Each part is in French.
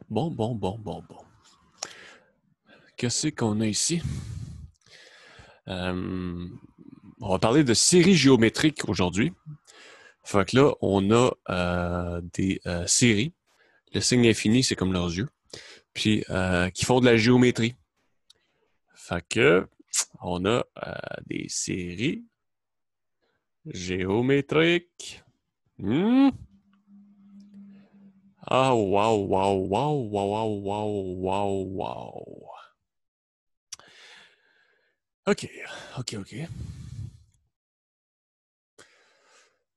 Bon. Qu'est-ce qu'on a ici? On va parler de séries géométriques aujourd'hui. Fait que là, on a des séries. Le signe infini, c'est comme leurs yeux. Puis, qui font de la géométrie. Fait que, on a des séries géométriques. Ah, wow. OK.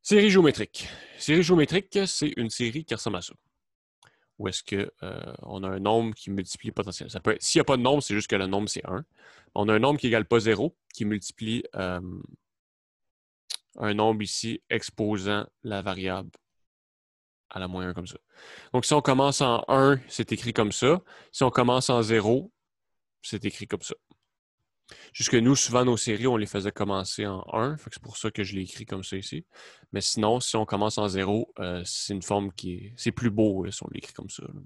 Série géométrique. Série géométrique, c'est une série qui ressemble à ça. Où est-ce que on a un nombre qui multiplie potentiellement. Ça peut être, s'il n'y a pas de nombre, c'est juste que le nombre, c'est 1. On a un nombre qui égale pas 0, qui multiplie un nombre ici exposant la variable à la moins 1 comme ça. Donc, si on commence en 1, c'est écrit comme ça. Si on commence en 0, c'est écrit comme ça. Jusque nous, souvent, nos séries, on les faisait commencer en 1. C'est pour ça que je l'ai écrit comme ça ici. Mais sinon, si on commence en 0, c'est une forme qui est... C'est plus beau là, si on l'écrit comme ça. Là.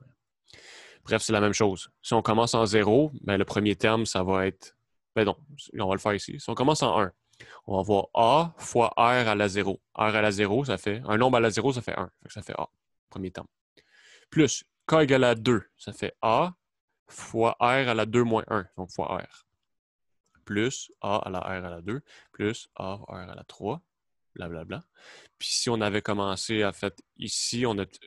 Bref, c'est la même chose. Si on commence en 0, ben, le premier terme, ça va être... Ben non, on va le faire ici. Si on commence en 1, on va avoir A fois R à la 0. R à la 0, ça fait... Un nombre à la 0, ça fait 1. Ça fait A, premier terme. Plus K égale à 2, ça fait A fois R à la 2 moins 1, donc fois R. Plus A à la R à la 2, plus A R à la 3, blablabla. Puis si on avait commencé à faire ici,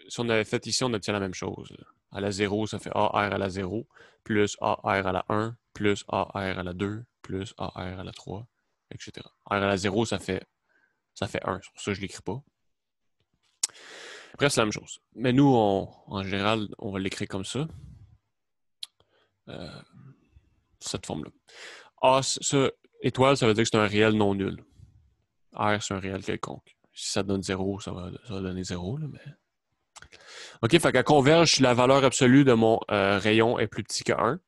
si on avait fait ici, on obtient la même chose. Là. À la 0, ça fait AR à la 0, plus AR à la 1, plus AR à la 2, plus AR à la 3, etc. R à la 0, ça fait 1. C'est pour ça que je ne l'écris pas. Bref, c'est la même chose. Mais nous, en général, on va l'écrire comme ça. Cette forme-là. A, ça, étoile, ça veut dire que c'est un réel non nul. R, c'est un réel quelconque. Si ça donne 0, ça va donner 0, là, mais... OK, fait qu'elle converge si la valeur absolue de mon rayon est plus petit que 1,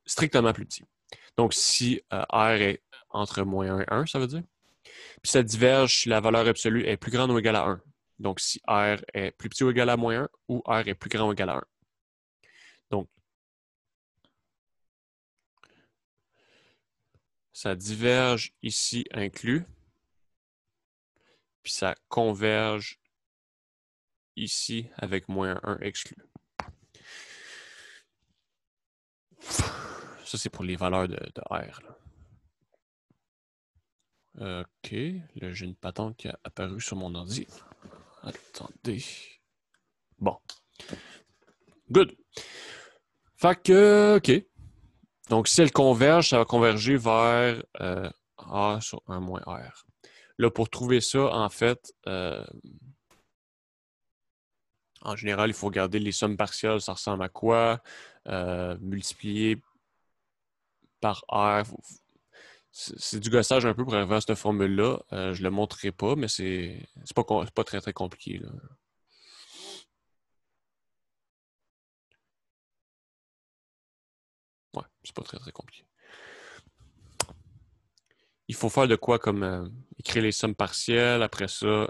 strictement plus petit. Donc, si R est entre moins 1 et 1, ça veut dire. Puis ça diverge si la valeur absolue est plus grande ou égale à 1. Donc, si R est plus petit ou égal à moins 1 ou R est plus grand ou égal à 1. Donc, ça diverge ici inclus. Puis ça converge ici avec moins 1 exclu. Ça, c'est pour les valeurs de R. Là. OK. Là, j'ai une patente qui a apparu sur mon ordi. Attendez. Bon. Good. Fait que, OK. Donc, si elle converge, ça va converger vers A sur 1 moins R. Là, pour trouver ça, en fait, en général, il faut regarder les sommes partielles, ça ressemble à quoi, multiplier par R. C'est du gossage un peu pour arriver à cette formule-là. Je ne le montrerai pas, mais c'est pas très, très compliqué. Là. Ouais, c'est pas très, très compliqué. Il faut faire de quoi comme écrire les sommes partielles, après ça,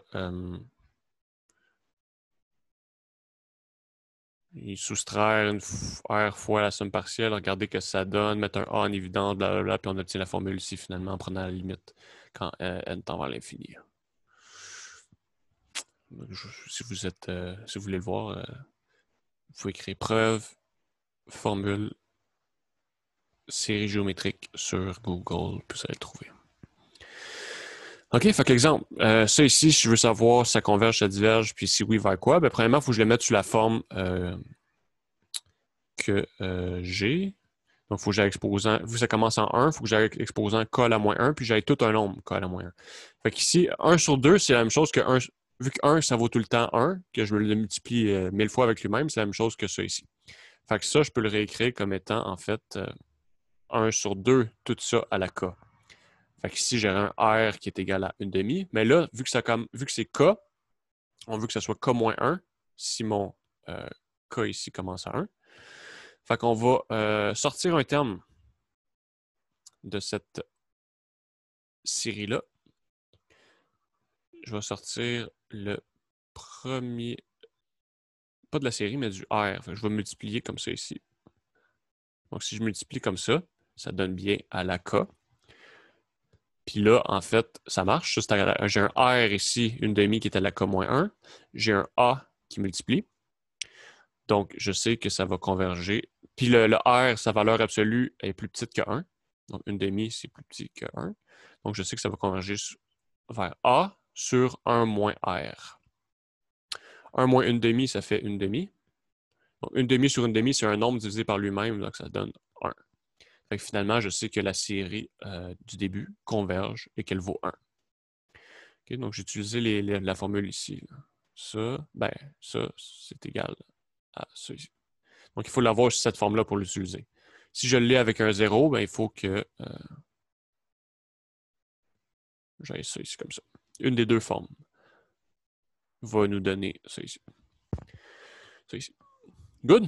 et soustraire une R fois la somme partielle, regarder ce que ça donne, mettre un A en évidence, blablabla, puis on obtient la formule ici finalement en prenant la limite quand n tend vers l'infini. Si vous voulez le voir, vous pouvez écrire preuve, formule, série géométrique sur Google, puis vous allez le trouver. OK, fait que l'exemple, ça ici, si je veux savoir si ça converge, ça diverge, puis si oui, vers quoi, ben, premièrement, il faut que je le mette sous la forme que j'ai. Donc, il faut que j'aille exposant, vu que ça commence en 1, il faut que j'aille exposant K à la moins 1, puis j'aille tout un nombre, K à la moins 1. Fait qu'ici, 1 sur 2, c'est la même chose que 1, vu que 1, ça vaut tout le temps 1, que je me le multiplie 1000 fois avec lui-même, c'est la même chose que ça ici. Fait que ça, je peux le réécrire comme étant, en fait, 1 sur 2, tout ça à la K. Fait qu'ici, j'aurai un R qui est égal à 1 demi, mais là, vu que c'est K, on veut que ça soit K moins 1, si mon K ici commence à 1. Fait qu'on va sortir un terme de cette série-là. Je vais sortir le premier pas de la série, mais du R. Fait que je vais multiplier comme ça ici. Donc, si je multiplie comme ça donne bien à la K. Puis là, en fait, ça marche. J'ai un R ici, une demi qui est à la K-1. J'ai un A qui multiplie. Donc, je sais que ça va converger. Puis le R, sa valeur absolue est plus petite que 1. Donc, une demi, c'est plus petit que 1. Donc, je sais que ça va converger vers A sur 1 moins R. 1 moins une demi, ça fait une demi. Donc, une demi sur une demi, c'est un nombre divisé par lui-même, donc ça donne 1. Fait que finalement, je sais que la série du début converge et qu'elle vaut 1. Okay, donc, j'ai utilisé la formule ici. Ça, c'est égal à ça ici. Donc, il faut l'avoir sur cette forme-là pour l'utiliser. Si je l'ai avec un 0, il faut que j'aille ça ici comme ça. Une des deux formes va nous donner ça ici. Ça ici. Good?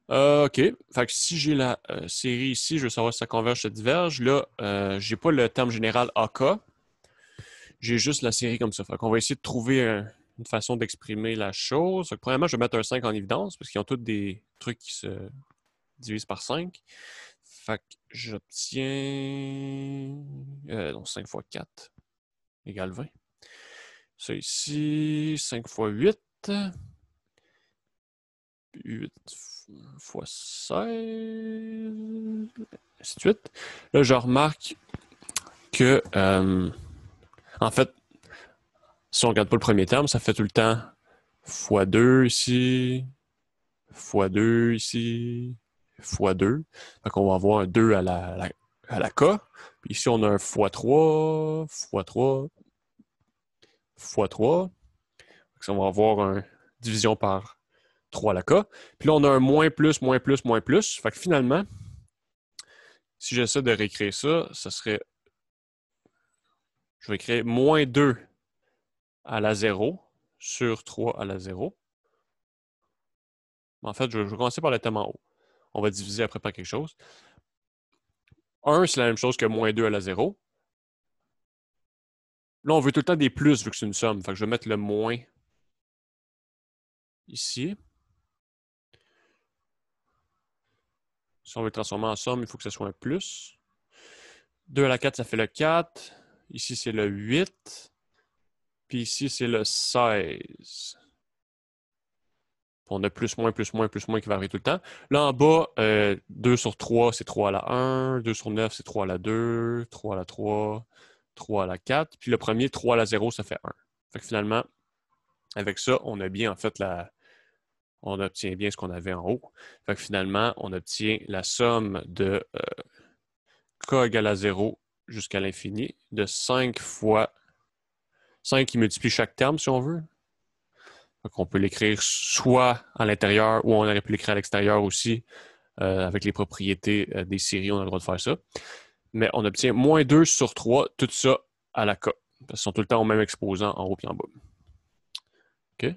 OK. Fait que si j'ai la série ici, je veux savoir si ça converge, ça diverge. Là, j'ai pas le terme général AK. J'ai juste la série comme ça. Fait qu'on va essayer de trouver une façon d'exprimer la chose. Fait que, premièrement, je vais mettre un 5 en évidence parce qu'ils ont tous des trucs qui se divisent par 5. Fait que j'obtiens... donc 5 fois 4 égale 20. Ça ici, 5 fois 8. 8 fois 16. Ainsi de suite. Là, je remarque que, en fait, si on regarde pas le premier terme, ça fait tout le temps fois 2 ici, fois 2 ici, fois 2. Fait qu'on va avoir un 2 à la K. Puis ici, on a un fois 3, fois 3, fois 3. Donc, on va avoir une division par 3 à la K. Puis là, on a un moins plus, moins plus, moins plus. Fait que finalement, si j'essaie de réécrire ça, ça serait... Je vais créer moins 2 à la 0 sur 3 à la 0. En fait, je vais commencer par le thème en haut. On va diviser après par quelque chose. 1, c'est la même chose que moins 2 à la 0. Là, on veut tout le temps des plus vu que c'est une somme. Fait que je vais mettre le moins ici. Si on veut le transformer en somme, il faut que ce soit un plus. 2 à la 4, ça fait le 4. Ici, c'est le 8. Puis ici, c'est le 16. On a plus, moins, plus, moins, plus, moins qui varie tout le temps. Là, en bas, 2 sur 3, c'est 3 à la 1. 2 sur 9, c'est 3 à la 2. 3 à la 3. 3 à la 4. Puis le premier, 3 à la 0, ça fait 1. Fait que finalement, avec ça, on a bien, en fait, on obtient bien ce qu'on avait en haut. Fait que finalement, on obtient la somme de k égale à 0 jusqu'à l'infini de 5 fois 5 qui multiplie chaque terme, si on veut. Donc, on peut l'écrire soit à l'intérieur ou on aurait pu l'écrire à l'extérieur aussi. Avec les propriétés des séries, on a le droit de faire ça. Mais on obtient moins 2 sur 3, tout ça à la K. Parce qu'ils sont tout le temps au même exposant en haut et en bas. OK?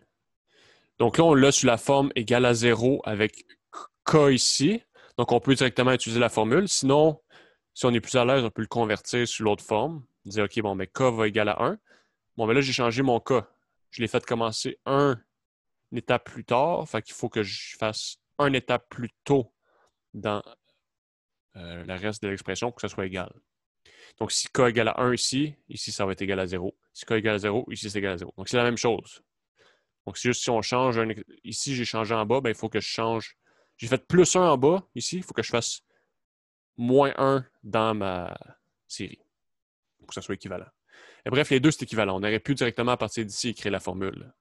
Donc là, on l'a sous la forme égale à 0 avec K ici. Donc, on peut directement utiliser la formule. Sinon, si on est plus à l'aise, on peut le convertir sous l'autre forme. Dire, OK, bon, mais K va égal à 1. Bon, mais là, j'ai changé mon K. Je l'ai fait commencer une étape plus tard. Fait qu'il faut que je fasse une étape plus tôt dans le reste de l'expression pour que ça soit égal. Donc, si K égale à 1 ici, ici, ça va être égal à 0. Si K égale à 0, ici, c'est égal à 0. Donc, c'est la même chose. Donc, c'est juste si on change, ici, j'ai changé en bas, il faut que je change. J'ai fait plus 1 en bas, ici, il faut que je fasse moins 1 dans ma série pour que ça soit équivalent. Et bref, les deux, c'est équivalent. On aurait pu directement à partir d'ici écrire la formule.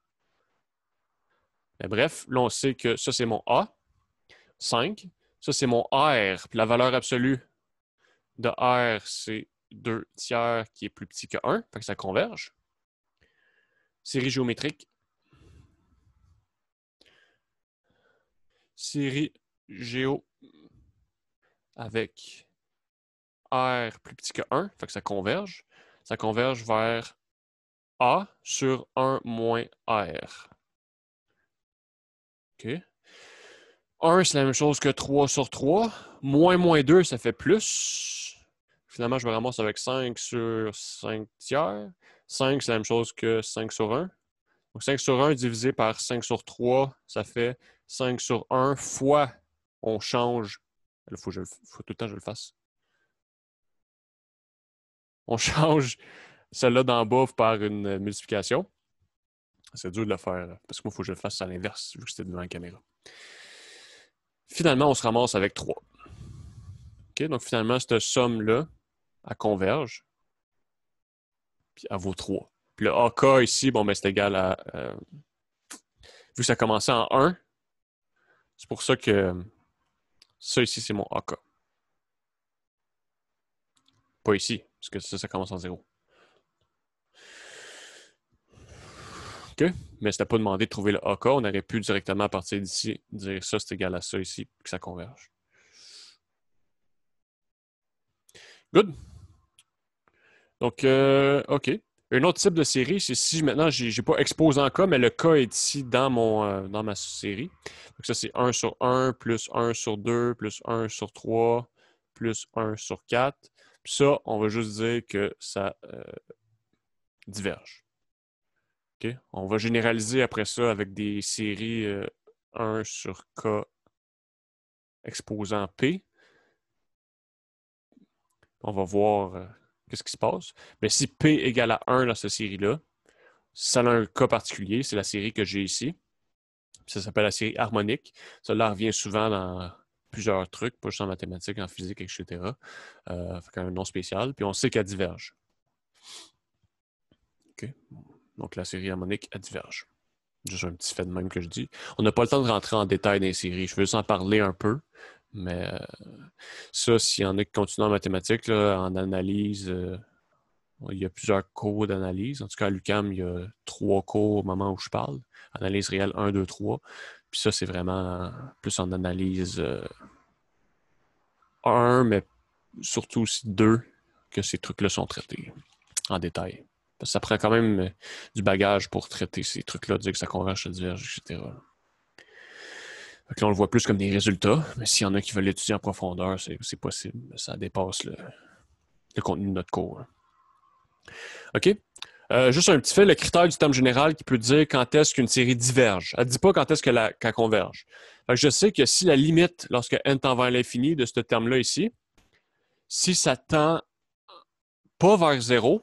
Mais bref, là, on sait que ça, c'est mon A, 5. Ça, c'est mon R. Puis la valeur absolue de R, c'est 2 tiers qui est plus petit que 1. Fait que ça converge. Série géométrique. Série géo avec R plus petit que 1. Fait que ça converge. Ça converge vers A sur 1 moins R. OK. 1, c'est la même chose que 3 sur 3. Moins 2, ça fait plus. Finalement, je me ramasse avec 5 sur 5 tiers. 5, c'est la même chose que 5 sur 1. Donc 5 sur 1 divisé par 5 sur 3, ça fait 5 sur 1 fois, on change. Il faut tout le temps que je le fasse. On change celle-là d'en bas par une multiplication. C'est dur de le faire, là, parce que moi, il faut que je le fasse à l'inverse, vu que c'était devant la caméra. Finalement, on se ramasse avec 3. OK? Donc, finalement, cette somme-là, elle converge, puis elle vaut 3. Puis le AK ici, bon, ben, c'est égal à... vu que ça commençait en 1, c'est pour ça que ça ici, c'est mon AK. Pas ici, parce que ça commence en 0. OK? Mais c'était pas demandé de trouver le AK. On aurait pu directement à partir d'ici dire ça, c'est égal à ça ici, puis que ça converge. Good. Donc, OK. Un autre type de série, c'est si maintenant, je n'ai pas exposé en K, mais le K est ici dans ma série. Donc, ça, c'est 1 sur 1, plus 1 sur 2, plus 1 sur 3, plus 1 sur 4. Puis ça, on va juste dire que ça diverge. OK? On va généraliser après ça avec des séries 1 sur K exposant P. On va voir qu'est-ce qui se passe. Mais si P égale à 1 dans cette série-là, ça a un cas particulier, c'est la série que j'ai ici. Ça s'appelle la série harmonique. Ça revient souvent dans plusieurs trucs, pas juste en mathématiques, en physique, etc. Fait un nom spécial. Puis on sait qu'elle diverge. OK? Donc la série harmonique, elle diverge. Juste un petit fait de même que je dis. On n'a pas le temps de rentrer en détail dans les séries. Je veux juste en parler un peu. Mais ça, s'il y en a qui continuent en mathématiques, là, en analyse, il y a plusieurs cours d'analyse. En tout cas, à l'UQAM, il y a 3 cours au moment où je parle. Analyse réelle 1, 2, 3. Puis ça, c'est vraiment plus en analyse 1, mais surtout aussi 2, que ces trucs-là sont traités en détail. Parce que ça prend quand même du bagage pour traiter ces trucs-là, dire que ça converge, ça diverge, etc. Donc là, on le voit plus comme des résultats, mais s'il y en a qui veulent l'étudier en profondeur, c'est possible. Ça dépasse le contenu de notre cours. OK? Juste un petit fait, le critère du terme général qui peut dire quand est-ce qu'une série diverge. Elle ne dit pas quand est-ce qu'elle converge. Fait que je sais que si la limite, lorsque n tend vers l'infini de ce terme-là ici, si ça tend pas vers 0,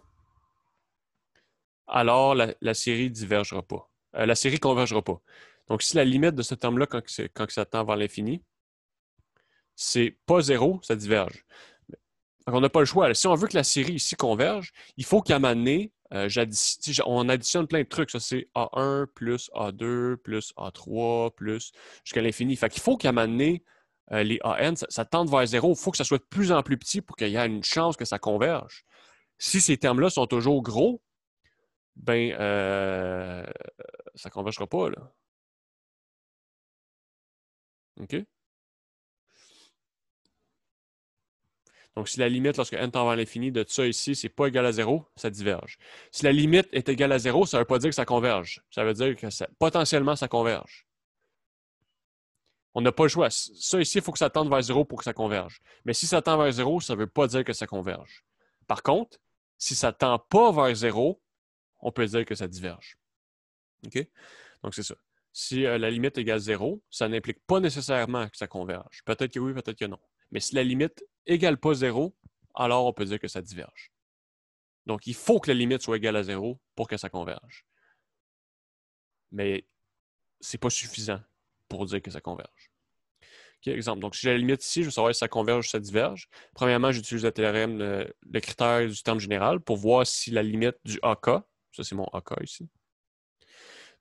alors la série ne divergera pas. La série ne convergera pas. Donc, si la limite de ce terme-là, quand ça tend vers l'infini, c'est pas 0, ça diverge. Donc, on n'a pas le choix. Si on veut que la série ici converge, il faut qu'à un moment donné, on additionne plein de trucs. Ça, c'est A1 plus A2 plus A3 plus jusqu'à l'infini. Fait qu'il faut qu'à un moment donné, les AN, ça tende vers 0. Il faut que ça soit de plus en plus petit pour qu'il y ait une chance que ça converge. Si ces termes-là sont toujours gros, ben, ça ne convergera pas, là. OK? Donc, si la limite, lorsque n tend vers l'infini de ça ici, c'est pas égal à 0, ça diverge. Si la limite est égale à 0, ça ne veut pas dire que ça converge. Ça veut dire que potentiellement, ça converge. On n'a pas le choix. Ça ici, il faut que ça tende vers 0 pour que ça converge. Mais si ça tend vers 0, ça ne veut pas dire que ça converge. Par contre, si ça ne tend pas vers 0, on peut dire que ça diverge. OK? Donc, c'est ça. Si la limite égale 0, ça n'implique pas nécessairement que ça converge. Peut-être que oui, peut-être que non. Mais si la limite égale pas 0, alors on peut dire que ça diverge. Donc, il faut que la limite soit égale à 0 pour que ça converge. Mais ce n'est pas suffisant pour dire que ça converge. Okay, exemple. Donc, si j'ai la limite ici, je veux savoir si ça converge ou ça diverge. Premièrement, j'utilise le théorème, le critère du terme général pour voir si la limite du AK, ça c'est mon AK ici.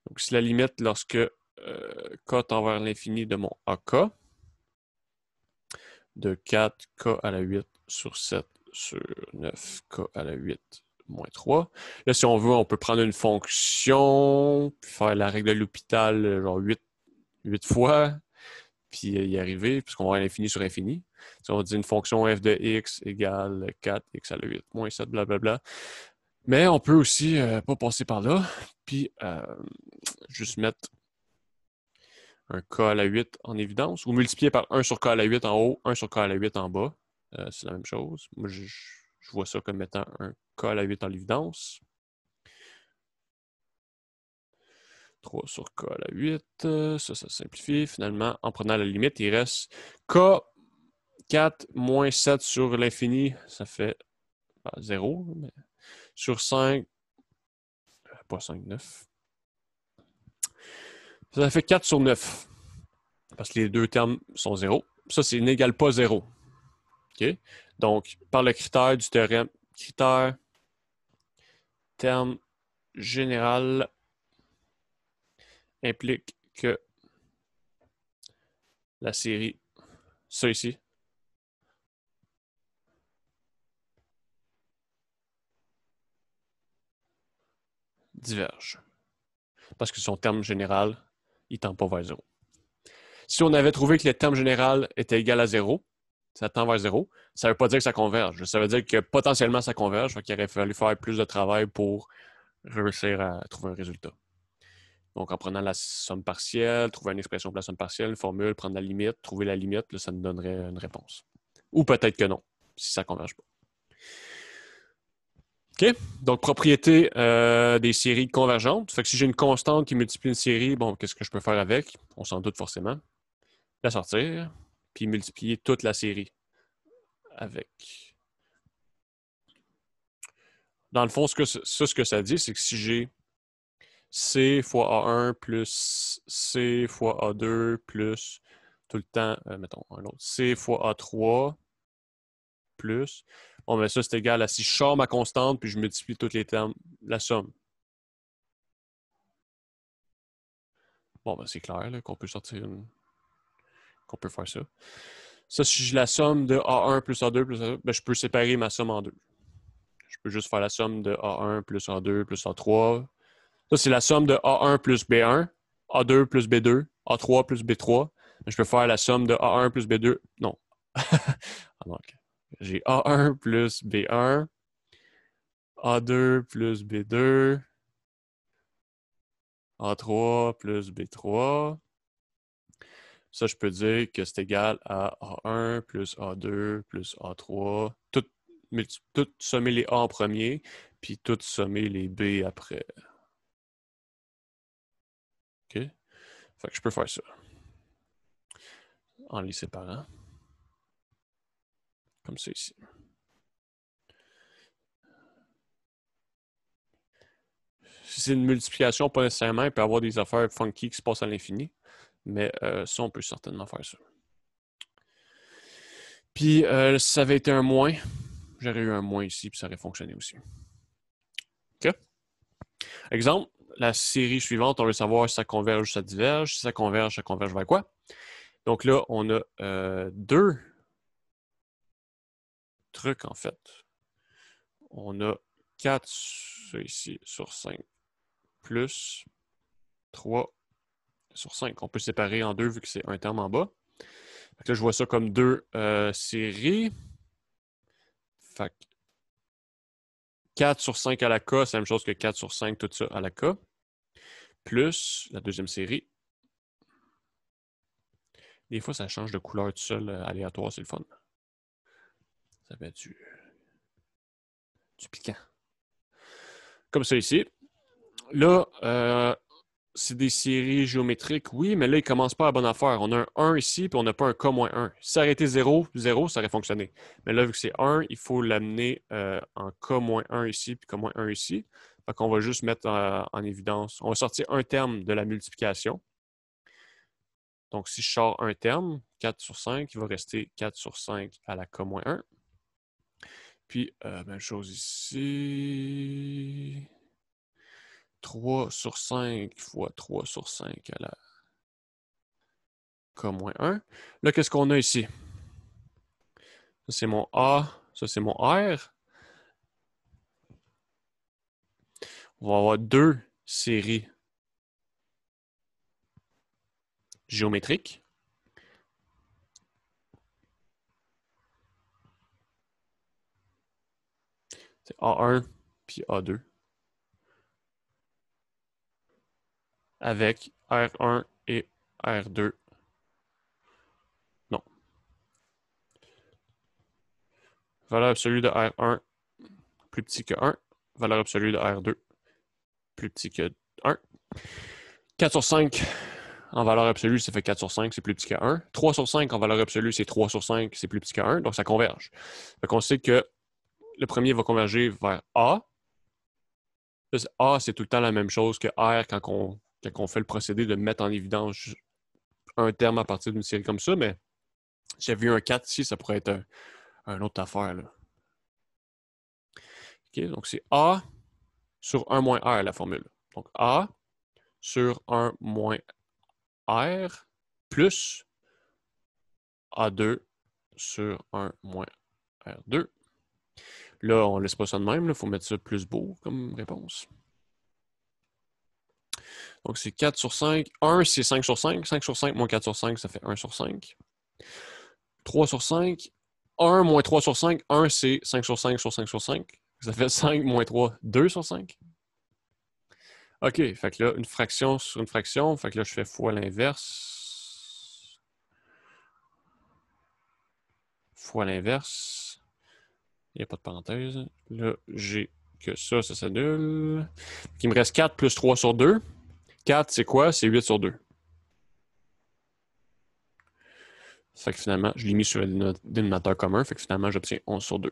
Donc, si la limite lorsque K tend vers l'infini de mon AK, de 4K à la 8 sur 7 sur 9K à la 8 moins 3. Là, si on veut, on peut prendre une fonction, puis faire la règle de l'hôpital, genre 8 fois, puis y arriver, puisqu'on va avoir l'infini sur infini. Si on dit une fonction f de x égale 4x à la 8 moins 7, blablabla. Mais on peut aussi pas passer par là, puis juste mettre un k à la 8 en évidence, ou multiplier par 1 sur k à la 8 en haut, 1 sur k à la 8 en bas. C'est la même chose. Moi, je vois ça comme étant un k à la 8 en évidence. 3 sur k à la 8. Ça simplifie. Finalement, en prenant la limite, il reste k 4 moins 7 sur l'infini. Ça fait 0. Mais sur 5, pas 5, 9. Ça fait 4 sur 9. Parce que les deux termes sont 0. Ça, c'est n'égale pas 0. OK? Donc, par le critère du théorème, critère terme général implique que la série, ça ici, diverge. Parce que son terme général, il ne tend pas vers 0. Si on avait trouvé que le terme général était égal à 0, ça tend vers 0, ça ne veut pas dire que ça converge. Ça veut dire que potentiellement ça converge, qu'il aurait fallu faire plus de travail pour réussir à trouver un résultat. Donc, en prenant la somme partielle, trouver une expression pour la somme partielle, une formule, prendre la limite, trouver la limite, là, ça nous donnerait une réponse. Ou peut-être que non, si ça ne converge pas. OK? Donc, propriété des séries convergentes. Fait que si j'ai une constante qui multiplie une série, bon, qu'est-ce que je peux faire avec? On s'en doute forcément. La sortir, puis multiplier toute la série avec. Dans le fond, ce que ça dit, c'est que si j'ai C fois A1 plus C fois A2 plus tout le temps, mettons un autre, C fois A3 plus, bon, ben ça c'est égal à si je sors ma constante puis je multiplie tous les termes, la somme. Bon, ben c'est clair là, qu'on peut sortir qu'on peut faire ça. Ça, si j'ai la somme de A1 plus A2 plus A2, ben je peux séparer ma somme en deux. Je peux juste faire la somme de A1 plus A2 plus A3. Ça, c'est la somme de A1 plus B1, A2 plus B2, A3 plus B3. Je peux faire la somme de A1 plus B2. Non. J'ai A1 plus B1, A2 plus B2, A3 plus B3. Ça, je peux dire que c'est égal à A1 plus A2 plus A3. Tout sommer les A en premier, puis tout sommer les B après. OK? Fait que je peux faire ça. En les séparant. Comme ça ici. Si c'est une multiplication, pas nécessairement, il peut y avoir des affaires funky qui se passent à l'infini. Mais ça, on peut certainement faire ça. Puis, si ça avait été un moins, j'aurais eu un moins ici, puis ça aurait fonctionné aussi. OK? Exemple, la série suivante, on veut savoir si ça converge ou ça diverge. Si ça converge vers quoi? Donc là, on a deux trucs, en fait. On a 4 ici sur 5 plus 3 sur 5. On peut séparer en deux vu que c'est un terme en bas. Fait que là, je vois ça comme deux séries. Fait que 4 sur 5 à la K, c'est la même chose que 4 sur 5, tout ça à la K. Plus la deuxième série. Des fois, ça change de couleur tout seul, aléatoire, c'est le fun. Ça fait du piquant. Comme ça ici. Là, c'est des séries géométriques, oui, mais là, ils ne commencent pas à la bonne affaire. On a un 1 ici, puis on n'a pas un K-1. Si ça aurait été 0, 0, ça aurait fonctionné. Mais là, vu que c'est 1, il faut l'amener en K-1 ici, puis K-1 ici. Fait qu'on va juste mettre en évidence. On va sortir un terme de la multiplication. Donc, si je sors un terme, 4 sur 5, il va rester 4 sur 5 à la K-1. Puis, même chose ici. 3 sur 5 fois 3 sur 5 à la K-1. Là, qu'est-ce qu'on a ici? Ça, c'est mon A. Ça, c'est mon R. On va avoir deux séries géométriques. C'est A1 puis A2. Avec R1 et R2. Non. Valeur absolue de R1 plus petit que 1. Valeur absolue de R2 plus petit que 1. 4 sur 5 en valeur absolue, ça fait 4 sur 5, c'est plus petit qu'à 1. 3 sur 5 en valeur absolue, c'est 3 sur 5, c'est plus petit qu'à 1. Donc, ça converge. Donc, on sait que le premier va converger vers A. A, c'est tout le temps la même chose que R quand on fait le procédé de mettre en évidence un terme à partir d'une série comme ça, mais si j'avais vu un 4 ici, ça pourrait être une autre affaire. Là. Okay, donc, c'est A sur 1 moins R, la formule. Donc, A sur 1 moins R plus A2 sur 1 moins R2. Là, on ne laisse pas ça de même. Il faut mettre ça plus beau comme réponse. Donc, c'est 4 sur 5. 1, c'est 5 sur 5. 5 sur 5 moins 4 sur 5, ça fait 1 sur 5. 3 sur 5. 1 moins 3 sur 5. 1, c'est 5 sur 5 sur 5 sur 5. Ça fait 5 moins 3, 2 sur 5. OK, fait que là, une fraction sur une fraction. Fait que là, je fais fois l'inverse. Fois l'inverse. Il n'y a pas de parenthèse. Là, j'ai que ça s'annule. Il me reste 4 plus 3 sur 2. 4, c'est quoi? C'est 8 sur 2. Fait que finalement, je l'ai mis sur le dénominateur commun. Fait que finalement, j'obtiens 11 sur 2.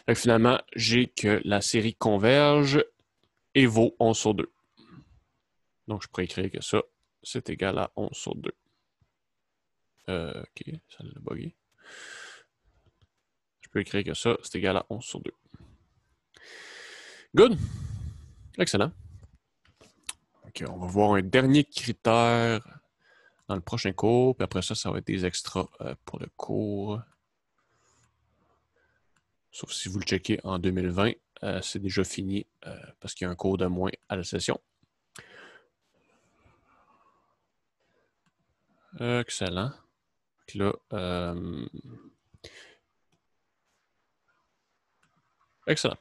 Fait que finalement, j'ai que la série converge et vaut 11 sur 2. Donc, je pourrais écrire que ça, c'est égal à 11 sur 2. OK, ça l'a bugué. Je peux écrire que ça, c'est égal à 11 sur 2. Good. Excellent. OK, on va voir un dernier critère dans le prochain cours. Puis après ça, ça va être des extras pour le cours. Sauf si vous le checkez en 2020, c'est déjà fini parce qu'il y a un cours de moins à la session. Excellent. Donc là, excellent.